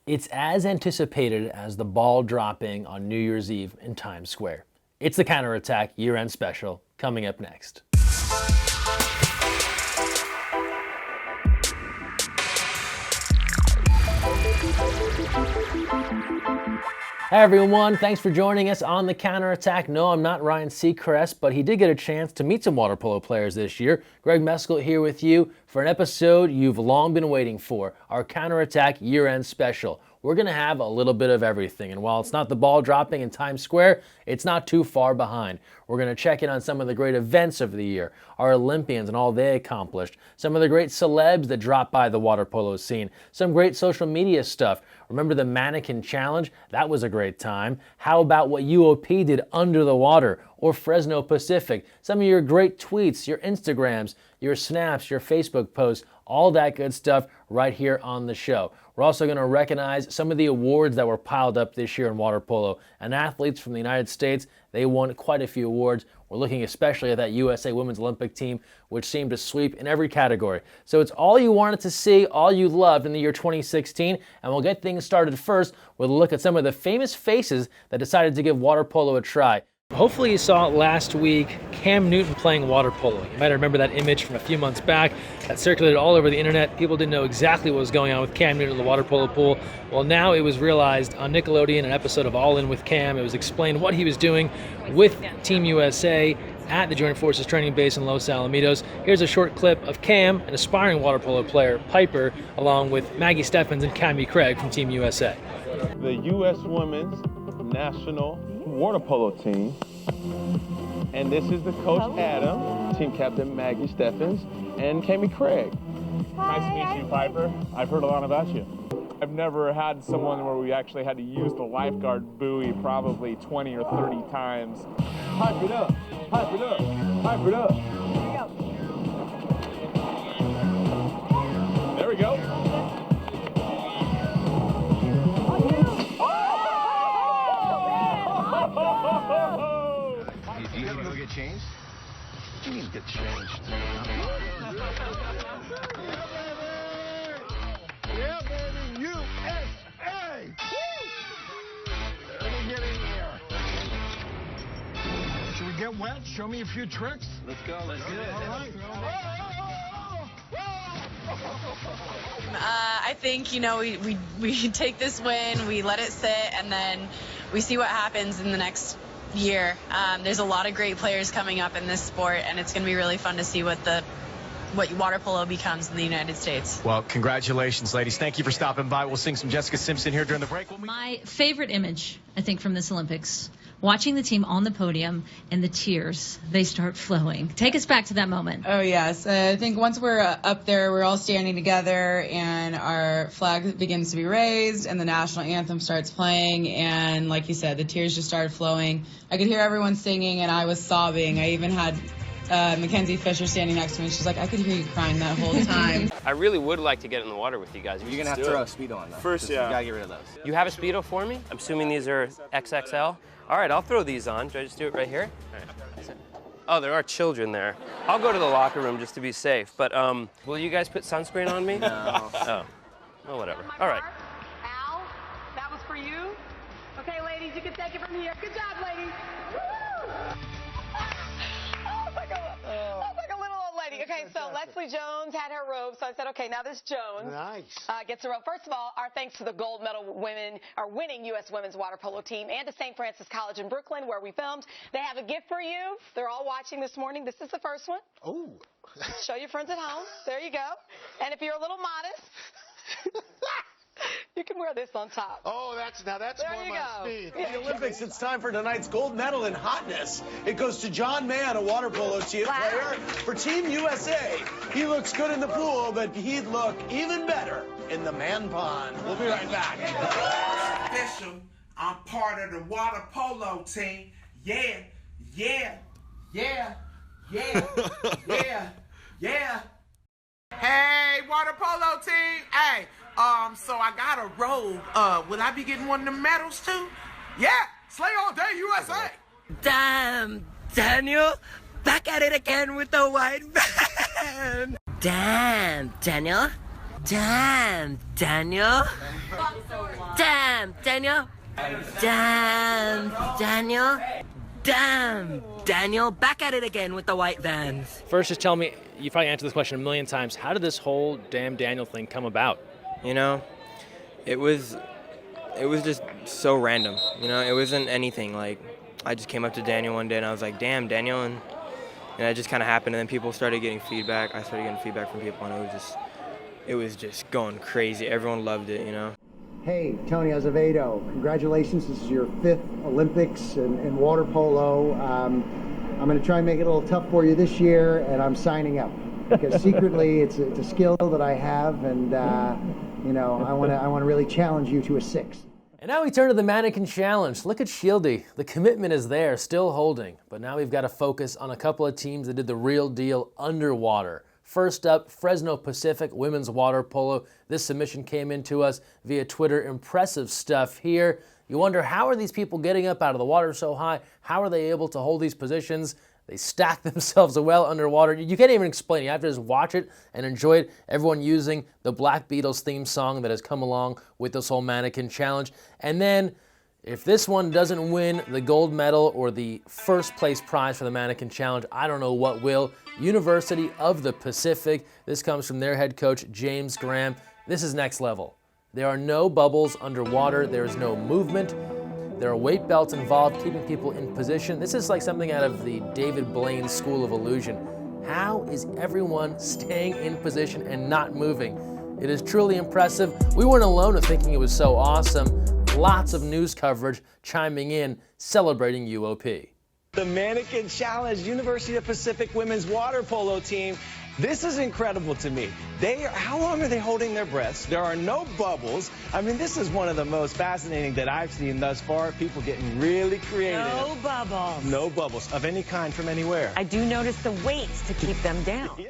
It's as anticipated as the ball dropping on New Year's Eve in Times Square. It's the Counterattack year-end special, coming up next. Hey everyone, thanks for joining us on the Counterattack. No, I'm not Ryan Seacrest, but he did get a chance to meet some water polo players this year. Greg Mescall here with you for an episode you've long been waiting for, our Counterattack year-end special. We're going to have a little bit of everything, and while it's not the ball dropping in Times Square, it's not too far behind. We're going to check in on some of the great events of the year, our Olympians and all they accomplished, some of the great celebs that dropped by the water polo scene, some great social media stuff. Remember the mannequin challenge? That was a great time. How about what UOP did under the water, or Fresno Pacific? Some of your great tweets, your Instagrams, your snaps, your Facebook posts, all that good stuff right here on the show. We're also going to recognize some of the awards that were piled up this year in water polo. And athletes from the United States, they won quite a few awards. We're looking especially at that USA Women's Olympic team, which seemed to sweep in every category. So it's all you wanted to see, all you loved in the year 2016, and we'll get things started first with a look at some of the famous faces that decided to give water polo a try. Hopefully you saw last week Cam Newton playing water polo. You might remember that image from a few months back that circulated all over the internet. People didn't know exactly what was going on with Cam Newton in the water polo pool. Well, now it was realized on Nickelodeon, an episode of All In with Cam. It was explained what he was doing with Team USA at the Joint Forces Training Base in Los Alamitos. Here's a short clip of Cam, an aspiring water polo player, Piper, along with Maggie Steffens and Cammie Craig from Team USA. The U.S. Women's National Water Polo Team. And this is the coach, Adam, team captain, Maggie Steffens, and Cammie Craig. Nice to meet you, Piper. I've heard a lot about you. I've never had someone where we actually had to use the lifeguard buoy probably 20 or 30 times. Pipe it up, pipe it up, pipe it up. There we go. Do you need to go get changed? You need to get changed. Yeah, baby, USA! Let me get in here. Should we get wet? Show me a few tricks? Let's go. Let's do it. All right. I think, we take this win, we let it sit, and then we see what happens in the next year. There's a lot of great players coming up in this sport, and it's going to be really fun to see what water polo becomes in the United States. Well, congratulations, ladies. Thank you for stopping by. We'll sing some Jessica Simpson here during the break. My favorite image, I think, from this Olympics, watching the team on the podium and the tears, they start flowing. Take us back to that moment. Oh, yes. I think once we're up there, we're all standing together and our flag begins to be raised and the national anthem starts playing. And like you said, the tears just started flowing. I could hear everyone singing and I was sobbing. I even had Mackenzie Fisher standing next to me. She's like, I could hear you crying that whole time. I really would like to get in the water with you guys. You're gonna have to throw a Speedo on though. First, yeah. You gotta get rid of those. You have a Speedo for me? I'm assuming these are XXL. All right, I'll throw these on. Do I just do it right here? All right. Oh, there are children there. I'll go to the locker room just to be safe. But will you guys put sunscreen on me? No. Oh, well, whatever. All right. Al, that was for you. Okay, ladies, you can take it from here. Good job, ladies. Woo! Oh, it's like a little old lady. Okay, so Leslie Jones had her robe, so I said, okay, now this Jones gets a robe. First of all, our thanks to the gold medal winning U.S. Women's Water Polo team and to St. Francis College in Brooklyn, where we filmed. They have a gift for you. They're all watching this morning. This is the first one. Oh. Show your friends at home. There you go. And if you're a little modest, you can wear this on top. Oh, that's more my speed. The Olympics, it's time for tonight's gold medal in hotness. It goes to John Mann, a water polo player for Team USA. He looks good in the pool, but he'd look even better in the man pond. We'll be right back. Official, I'm part of the water polo team. Yeah. Hey, water polo team. Hey. So I got a robe. Will I be getting one of the medals too? Yeah, slay all day, USA. Damn, Daniel, back at it again with the white van. Damn, Daniel. Damn, Daniel. Damn, Daniel. Damn, Daniel. Damn, Daniel. Back at it again with the white Vans. First, just tell me, you probably answered this question a million times, how did this whole damn Daniel thing come about? You know, it was just so random. You know, it wasn't anything. Like, I just came up to Daniel one day and I was like, damn, Daniel, and it just kind of happened. And then people started getting feedback. I started getting feedback from people, and it was just going crazy. Everyone loved it, you know. Hey, Tony Azevedo, congratulations. This is your 5th Olympics in water polo. I'm going to try and make it a little tough for you this year, and I'm signing up because secretly it's a skill that I have, and you know, I want to really challenge you to a 6. And now we turn to the mannequin challenge. Look at Shieldy. The commitment is there, still holding. But now we've got to focus on a couple of teams that did the real deal underwater. First up, Fresno Pacific women's water polo. This submission came in to us via Twitter. Impressive stuff here. You wonder, how are these people getting up out of the water so high? How are they able to hold these positions? They stack themselves well underwater. You can't even explain it. You have to just watch it and enjoy it. Everyone using the Black Beatles theme song that has come along with this whole mannequin challenge. And then, if this one doesn't win the gold medal or the first place prize for the mannequin challenge, I don't know what will. University of the Pacific. This comes from their head coach, James Graham. This is next level. There are no bubbles underwater. There is no movement. There are weight belts involved, keeping people in position. This is like something out of the David Blaine School of Illusion. How is everyone staying in position and not moving? It is truly impressive. We weren't alone in thinking it was so awesome. Lots of news coverage chiming in, celebrating UOP. The Mannequin Challenge, University of Pacific women's water polo team. This is incredible to me. How long are they holding their breaths? There are no bubbles. I mean, this is one of the most fascinating that I've seen thus far. People getting really creative. No bubbles. No bubbles of any kind from anywhere. I do notice the weights to keep them down.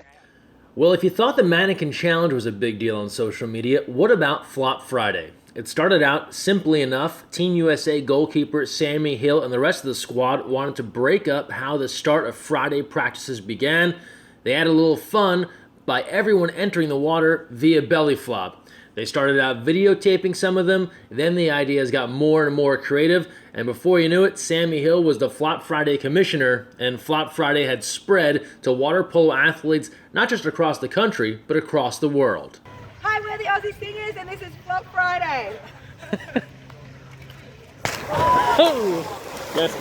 Well, if you thought the Mannequin Challenge was a big deal on social media, what about Flop Friday? It started out simply enough. Team USA goalkeeper Sammy Hill and the rest of the squad wanted to break up how the start of Friday practices began. They had a little fun by everyone entering the water via belly flop. They started out videotaping some of them, then the ideas got more and more creative, and before you knew it, Sammy Hill was the Flop Friday commissioner, and Flop Friday had spread to water polo athletes not just across the country, but across the world. Hi, we're the Aussie Singers, and this is Flop Friday. Oh! Yes.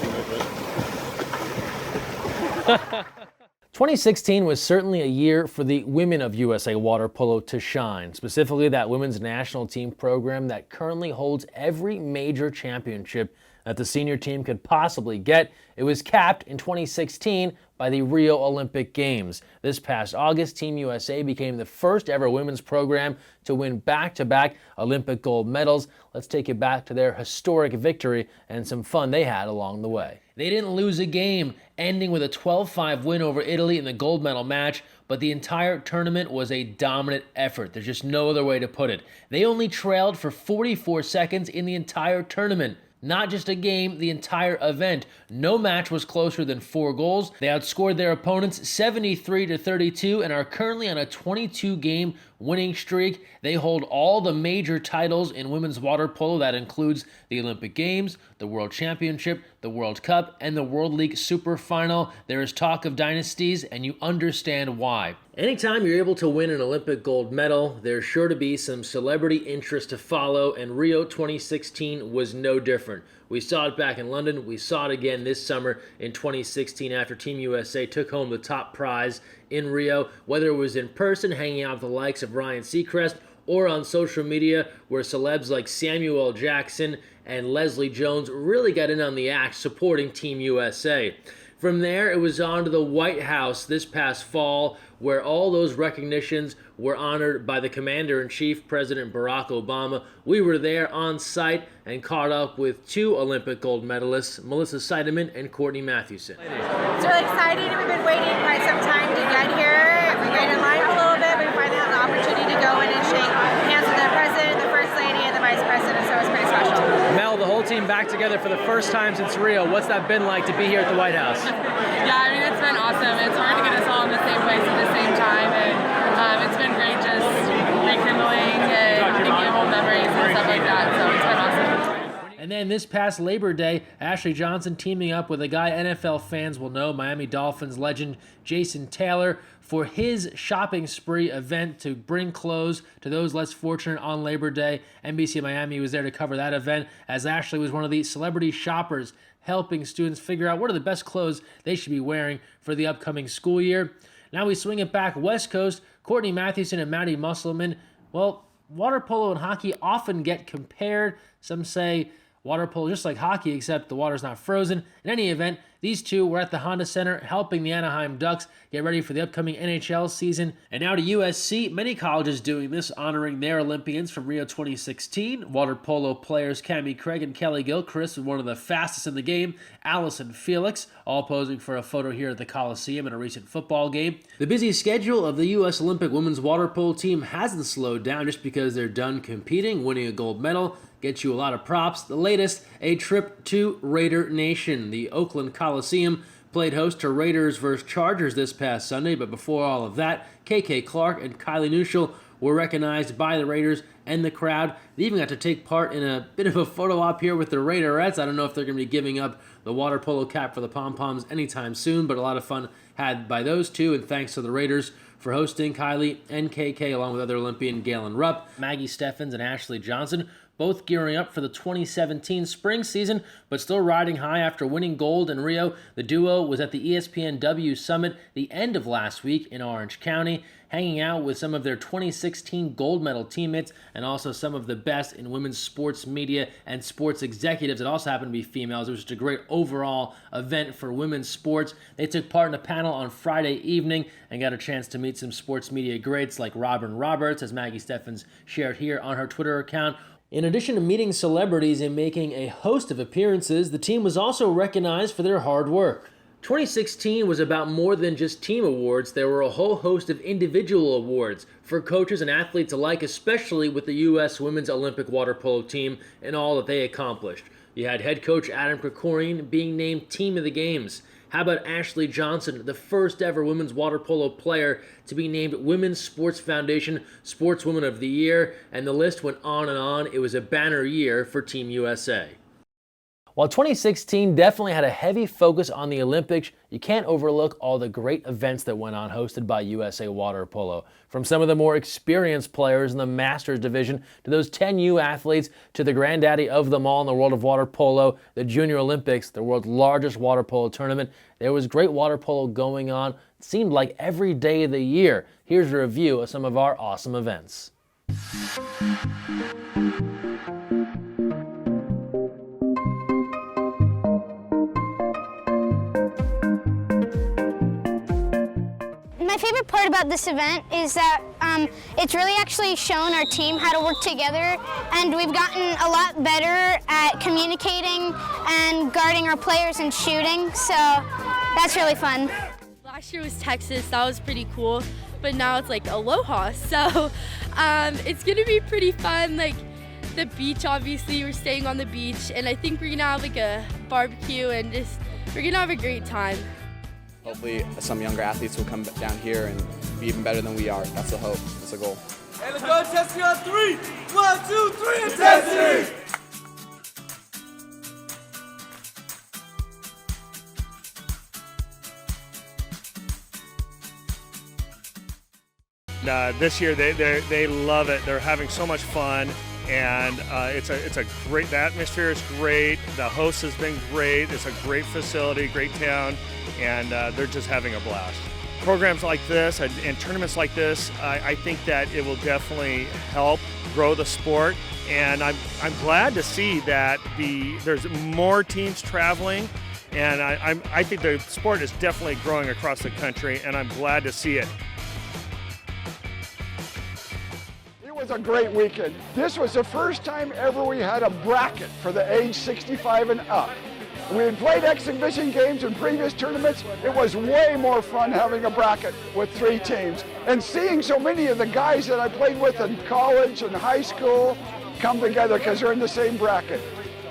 2016 was certainly a year for the women of USA Water Polo to shine, specifically that women's national team program that currently holds every major championship that the senior team could possibly get. It was capped in 2016 by the Rio Olympic Games. This past August, Team USA became the first ever women's program to win back-to-back Olympic gold medals. Let's take you back to their historic victory and some fun they had along the way. They didn't lose a game, ending with a 12-5 win over Italy in the gold medal match, but the entire tournament was a dominant effort. There's just no other way to put it. They only trailed for 44 seconds in the entire tournament. Not just a game, the entire event. No match was closer than 4 goals. They outscored their opponents 73-32 and are currently on a 22-game winning streak. They hold all the major titles in women's water polo. That includes the Olympic Games, the World Championship, the World Cup, and the World League Super Final. There is talk of dynasties, and you understand why. Anytime you're able to win an Olympic gold medal, there's sure to be some celebrity interest to follow, and Rio 2016 was no different. We saw it back in London. We saw it again this summer in 2016 after Team USA took home the top prize in Rio, whether it was in person hanging out with the likes of Ryan Seacrest or on social media where celebs like Samuel L. Jackson and Leslie Jones really got in on the act supporting Team USA. From there, it was on to the White House this past fall, where all those recognitions were honored by the Commander-in-Chief, President Barack Obama. We were there on site and caught up with 2 Olympic gold medalists, Melissa Seidemann and Courtney Mathewson. It's really exciting. We've been waiting quite some time to get here. We waited in line a little bit, but we finally had the opportunity to go in and shake hands with the President, the First Lady, and the Vice President, so it was pretty special. Mel, the whole team back together for the first time since Rio. What's that been like to be here at the White House? Yeah, I mean, it's been awesome. It's hard to get us all in the same place at the same time, and it's been great just rekindling and thinking of old memories and stuff like that, so it's been awesome. And then this past Labor Day, Ashley Johnson teaming up with a guy NFL fans will know, Miami Dolphins legend Jason Taylor, for his shopping spree event to bring clothes to those less fortunate on Labor Day. NBC Miami was there to cover that event, as Ashley was one of the celebrity shoppers helping students figure out what are the best clothes they should be wearing for the upcoming school year. Now we swing it back West Coast. Courtney Mathewson and Maddie Musselman. Well, water polo and hockey often get compared. Some say water polo just like hockey, except the water's not frozen. In any event, these two were at the Honda Center helping the Anaheim Ducks get ready for the upcoming NHL season. And now to USC, many colleges doing this, honoring their Olympians from Rio 2016. Water polo players Cammie Craig and Kelly Gilchrist were one of the fastest in the game. Allison Felix, all posing for a photo here at the Coliseum in a recent football game. The busy schedule of the U.S. Olympic women's water polo team hasn't slowed down just because they're done competing. Winning a gold medal gets you a lot of props. The latest, a trip to Raider Nation. The Oakland Coliseum played host to Raiders versus Chargers this past Sunday, but before all of that, KK Clark and Kylie Nuschel were recognized by the Raiders and the crowd. They even got to take part in a bit of a photo op here with the Raiderettes. I don't know if they're going to be giving up the water polo cap for the pom-poms anytime soon, but a lot of fun had by those two, and thanks to the Raiders for hosting Kylie and KK along with other Olympian Galen Rupp, Maggie Steffens, and Ashley Johnson, both gearing up for the 2017 spring season, but still riding high after winning gold in Rio. The duo was at the ESPNW Summit the end of last week in Orange County, hanging out with some of their 2016 gold medal teammates and also some of the best in women's sports media and sports executives that also happen to be females. It was just a great overall event for women's sports. They took part in a panel on Friday evening and got a chance to meet some sports media greats like Robin Roberts, as Maggie Steffens shared here on her Twitter account. In addition to meeting celebrities and making a host of appearances, the team was also recognized for their hard work. 2016 was about more than just team awards. There were a whole host of individual awards for coaches and athletes alike, especially with the U.S. Women's Olympic Water Polo team and all that they accomplished. You had head coach Adam Krikorian being named Team of the Games. How about Ashley Johnson, the first ever women's water polo player to be named Women's Sports Foundation Sportswoman of the Year? And the list went on and on. It was a banner year for Team USA. While 2016 definitely had a heavy focus on the Olympics, you can't overlook all the great events that went on hosted by USA Water Polo. From some of the more experienced players in the Masters division to those 10U athletes to the granddaddy of them all in the world of water polo, the Junior Olympics, the world's largest water polo tournament. There was great water polo going on. It seemed like every day of the year. Here's a review of some of our awesome events. My favorite part about this event is that it's really actually shown our team how to work together, and we've gotten a lot better at communicating and guarding our players and shooting, so that's really fun. Last year was Texas, that was pretty cool, but now it's like Aloha, so it's gonna be pretty fun. Like the beach, obviously, we're staying on the beach, and I think we're gonna have like a barbecue and we're gonna have a great time. Hopefully some younger athletes will come down here and be even better than we are. That's the hope. That's the goal. Hey, let's go intensity on 3. 1, 2, 3, intensity! This year they love it. They're having so much fun, and it's a great. The atmosphere is great. The host has been great. It's a great facility, great town, and they're just having a blast. Programs like this and tournaments like this, I think that it will definitely help grow the sport, and I'm glad to see that there's more teams traveling, and I think the sport is definitely growing across the country, and I'm glad to see it. It was a great weekend. This was the first time ever we had a bracket for the age 65 and up. We had played exhibition games in previous tournaments. It was way more fun having a bracket with 3 teams. And seeing so many of the guys that I played with in college and high school come together because they're in the same bracket.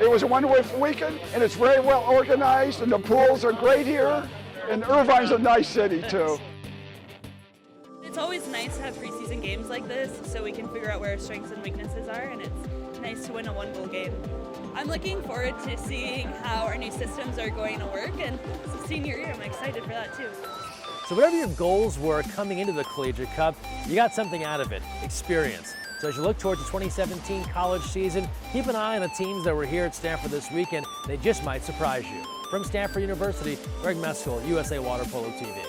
It was a wonderful weekend, and it's very well organized, and the pools are great here. And Irvine's a nice city too. It's always nice to have preseason games like this so we can figure out where our strengths and weaknesses are, and it's nice to win a one goal game. I'm looking forward to seeing how our new systems are going to work, and it's a senior year. I'm excited for that too. So whatever your goals were coming into the Collegiate Cup, you got something out of it, experience. So as you look towards the 2017 college season, keep an eye on the teams that were here at Stanford this weekend. They just might surprise you. From Stanford University, Greg Mescall, USA Water Polo TV.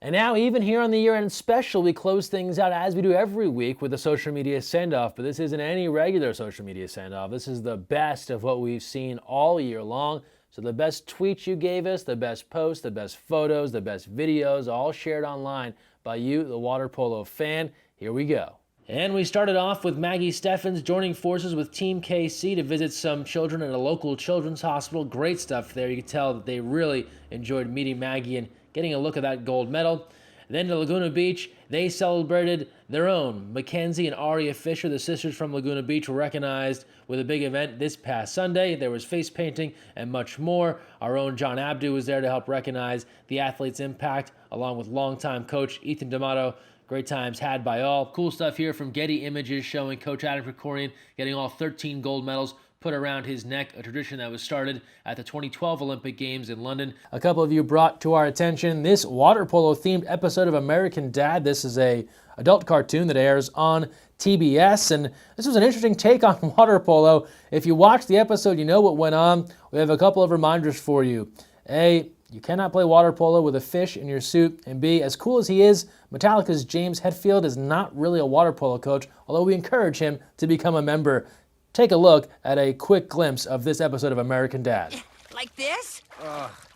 And now, even here on the year-end special, we close things out as we do every week with a social media send-off. But this isn't any regular social media send-off. This is the best of what we've seen all year long. So the best tweets you gave us, the best posts, the best photos, the best videos, all shared online by you, the water polo fan. Here we go. And we started off with Maggie Steffens joining forces with Team KC to visit some children at a local children's hospital. Great stuff there. You can tell that they really enjoyed meeting Maggie and getting a look at that gold medal. Then to Laguna Beach, they celebrated their own. Mackenzie and Aria Fisher, the sisters from Laguna Beach, were recognized with a big event this past Sunday. There was face painting and much more. Our own John Abdu was there to help recognize the athlete's impact, along with longtime coach Ethan D'Amato. Great times had by all. Cool stuff here from Getty Images showing Coach Adam Krikorian getting all 13 gold medals put around his neck, a tradition that was started at the 2012 Olympic Games in London. A couple of you brought to our attention this water polo themed episode of American Dad. This is a adult cartoon that airs on TBS, and this was an interesting take on water polo. If you watched the episode, you know what went on. We have a couple of reminders for you. A, you cannot play water polo with a fish in your suit. And B, as cool as he is, Metallica's James Hetfield is not really a water polo coach, although we encourage him to become a member. Take a look at a quick glimpse of this episode of American Dad. Like this?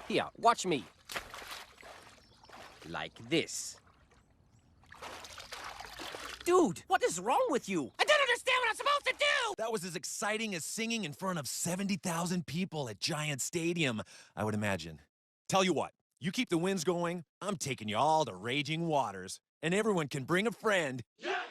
Here, watch me. Like this. Dude, what is wrong with you? I don't understand what I'm supposed to do! That was as exciting as singing in front of 70,000 people at Giant Stadium, I would imagine. Tell you what, you keep the winds going, I'm taking you all to raging waters. And everyone can bring a friend.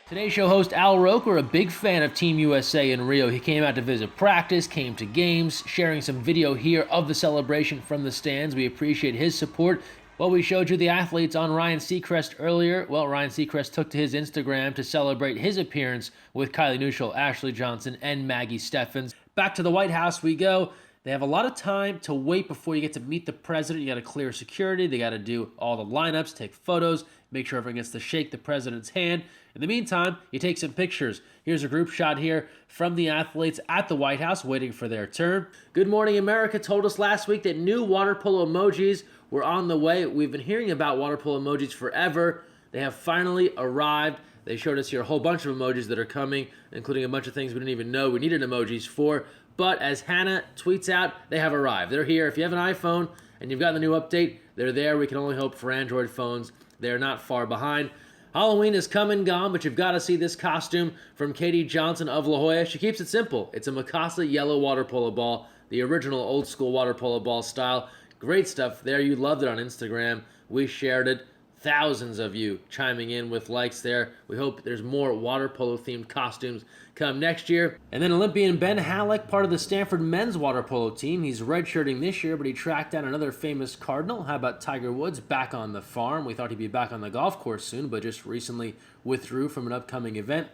Today's show host Al Roker, a big fan of Team USA in Rio. He came out to visit practice, came to games, sharing some video here of the celebration from the stands. We appreciate his support. Well, we showed you the athletes on Ryan Seacrest earlier. Well, Ryan Seacrest took to his Instagram to celebrate his appearance with Kylie Neuschel, Ashley Johnson, and Maggie Steffens. Back to the White House we go. They have a lot of time to wait before you get to meet the president. You got to clear security. They got to do all the lineups, take photos, make sure everyone gets to shake the president's hand. In the meantime, you take some pictures. Here's a group shot here from the athletes at the White House waiting for their turn. Good Morning America told us last week that new water polo emojis were on the way. We've been hearing about water polo emojis forever. They have finally arrived. They showed us here a whole bunch of emojis that are coming, including a bunch of things we didn't even know we needed emojis for. But as Hannah tweets out, they have arrived. They're here. If you have an iPhone and you've got the new update, they're there. We can only hope for Android phones. They're not far behind. Halloween is come and gone, but you've got to see this costume from Katie Johnson of La Jolla. She keeps it simple. It's a Mikasa yellow water polo ball, the original old school water polo ball style. Great stuff there. You loved it on Instagram. We shared it. Thousands of you chiming in with likes there. We hope there's more water polo themed costumes come next year. And then Olympian Ben Halleck, part of the Stanford men's water polo team. He's redshirting this year, but he tracked down another famous Cardinal. How about Tiger Woods back on the farm? We thought he'd be back on the golf course soon, but just recently withdrew from an upcoming event.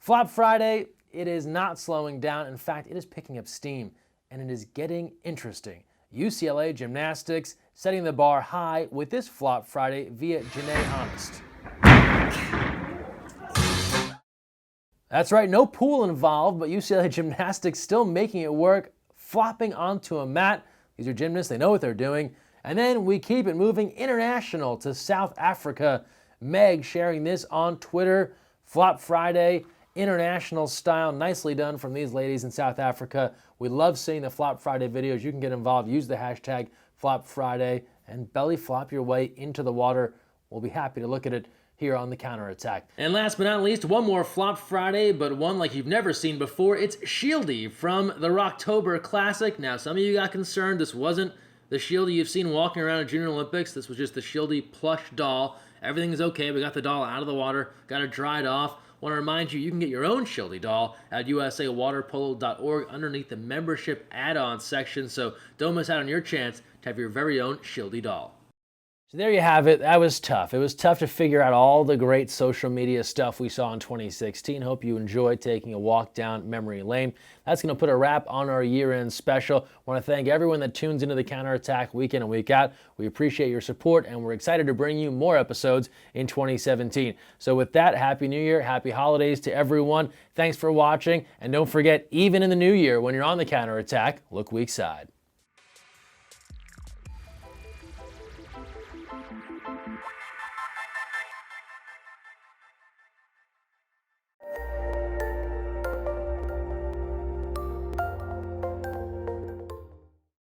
Flop Friday, it is not slowing down. In fact, it is picking up steam, and it is getting interesting. UCLA Gymnastics setting the bar high with this Flop Friday via Janae Honest. That's right, no pool involved, but UCLA Gymnastics still making it work, flopping onto a mat. These are gymnasts, they know what they're doing. And then we keep it moving international to South Africa. Meg sharing this on Twitter. Flop Friday, international style, nicely done from these ladies in South Africa. We love seeing the Flop Friday videos. You can get involved, use the hashtag Flop Friday, and belly flop your way into the water. We'll be happy to look at it here on the Counterattack. And last but not least, one more Flop Friday, but one like you've never seen before. It's Shieldy from the Rocktober Classic. Now, some of you got concerned this wasn't the Shieldy you've seen walking around at Junior Olympics. This was just the Shieldy plush doll. Everything is okay. We got the doll out of the water, got it dried off. Want to remind you, you can get your own Shieldy doll at usawaterpolo.org underneath the membership add-on section, so don't miss out on your chance to have your very own Shieldy doll. So there you have it. That was tough. It was tough to figure out all the great social media stuff we saw in 2016. Hope you enjoyed taking a walk down memory lane. That's going to put a wrap on our year-end special. I want to thank everyone that tunes into the Counterattack week in and week out. We appreciate your support, and we're excited to bring you more episodes in 2017. So with that, Happy New Year, Happy Holidays to everyone. Thanks for watching, and don't forget, even in the new year, when you're on the Counterattack, look weak side.